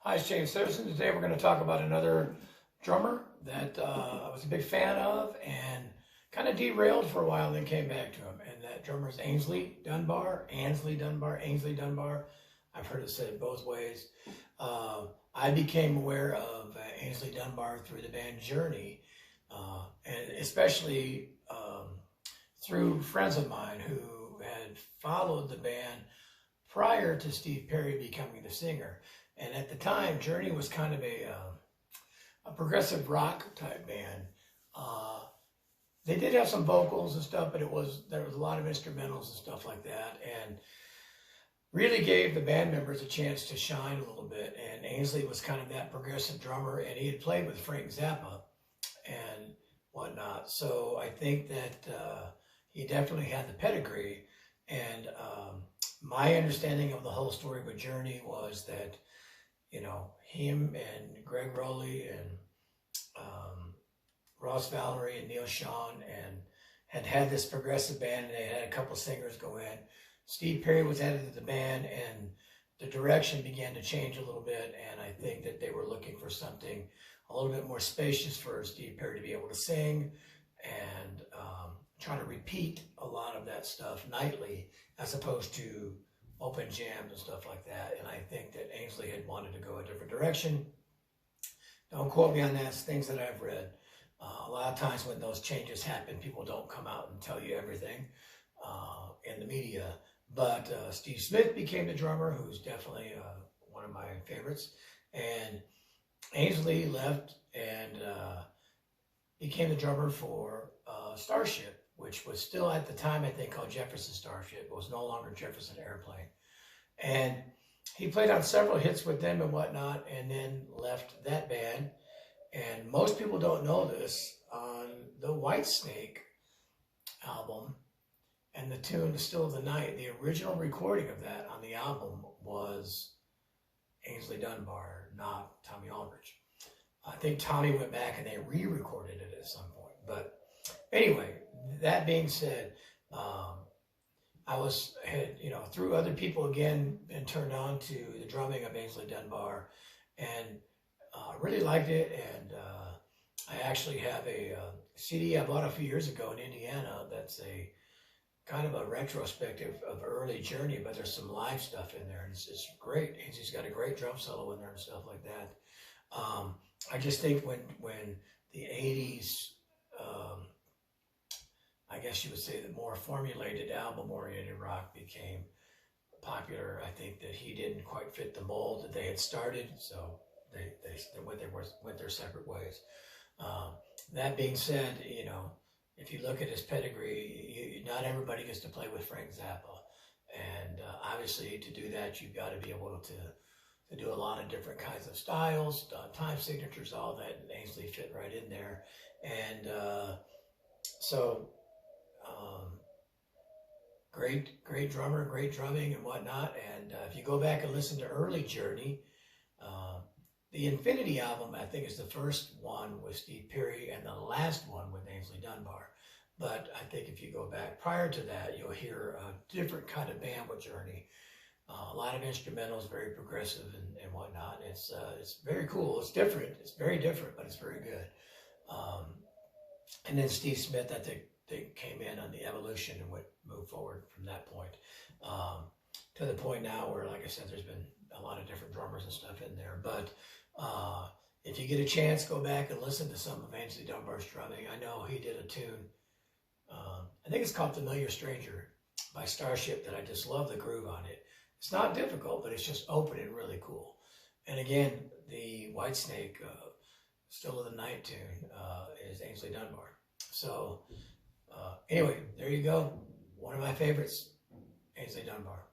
Hi, it's James Simpson. Today we're going to talk about another drummer that I was a big fan of and kind of derailed for a while, then came back to him. And that drummer is Ansley Dunbar. I've heard it said both ways. I became aware of Ansley Dunbar through the band Journey, and especially through friends of mine who had followed the band prior to Steve Perry becoming the singer. And at the time, Journey was kind of a progressive rock type band. They did have some vocals and stuff, but there was a lot of instrumentals and stuff like that, and really gave the band members a chance to shine a little bit. And Ansley was kind of that progressive drummer, and he had played with Frank Zappa and whatnot. So I think that he definitely had the pedigree. And my understanding of the whole story with Journey was that, you know, him and Greg Rowley and Ross Valerie and Neil Sean had this progressive band, and they had a couple singers go in. Steve Perry was added to the band, and the direction began to change a little bit, and I think that they were looking for something a little bit more spacious for Steve Perry to be able to sing and try to repeat a lot of that stuff nightly as opposed to open jams and stuff like that. And I think that Ansley had wanted to go a different direction. Don't quote me on that, it's things that I've read. A lot of times when those changes happen, people don't come out and tell you everything in the media. But Steve Smith became the drummer, who's definitely one of my favorites. And Ansley left and became the drummer for Starship, which was still at the time, I think, called Jefferson Starship. It was no longer Jefferson Airplane. And he played on several hits with them and whatnot, and then left that band. And most people don't know this, on the Whitesnake album and the tune Still of the Night, the original recording of that on the album was Ansley Dunbar, not Tommy Aldridge. I think Tommy went back and they re-recorded it at some point. But anyway, that being said, I had, you know, through other people again, been turned on to the drumming of Ansley Dunbar, and really liked it. And I actually have a CD I bought a few years ago in Indiana that's a kind of a retrospective of early Journey, but there's some live stuff in there, and it's great. Ansley's got a great drum solo in there and stuff like that. I just think when the 80s, I guess you would say the more formulated album-oriented rock became popular, I think that he didn't quite fit the mold that they had started, so they went their separate ways. That being said, you know, if you look at his pedigree, not everybody gets to play with Frank Zappa, and obviously to do that, you've got to be able to do a lot of different kinds of styles, time signatures, all that, and Ansley fit right in there. And so great drummer, great drumming and whatnot. And if you go back and listen to early Journey, the Infinity album, I think, is the first one with Steve Perry and the last one with Ansley Dunbar. But I think if you go back prior to that, you'll hear a different kind of band with Journey. A lot of instrumentals, very progressive and whatnot. It's very cool. It's different. It's very different, but it's very good. And then Steve Smith, I think they came in on the evolution and moved forward from that point to the point now where, like I said, there's been a lot of different drummers and stuff in there. But if you get a chance, go back and listen to some of Ansley Dunbar's drumming. I know he did a tune, I think it's called Familiar Stranger by Starship, that I just love the groove on it. It's not difficult, but it's just open and really cool. And again, the Whitesnake Still of the Night tune is Ansley Dunbar. So anyway, there you go. One of my favorites, Ansley Dunbar.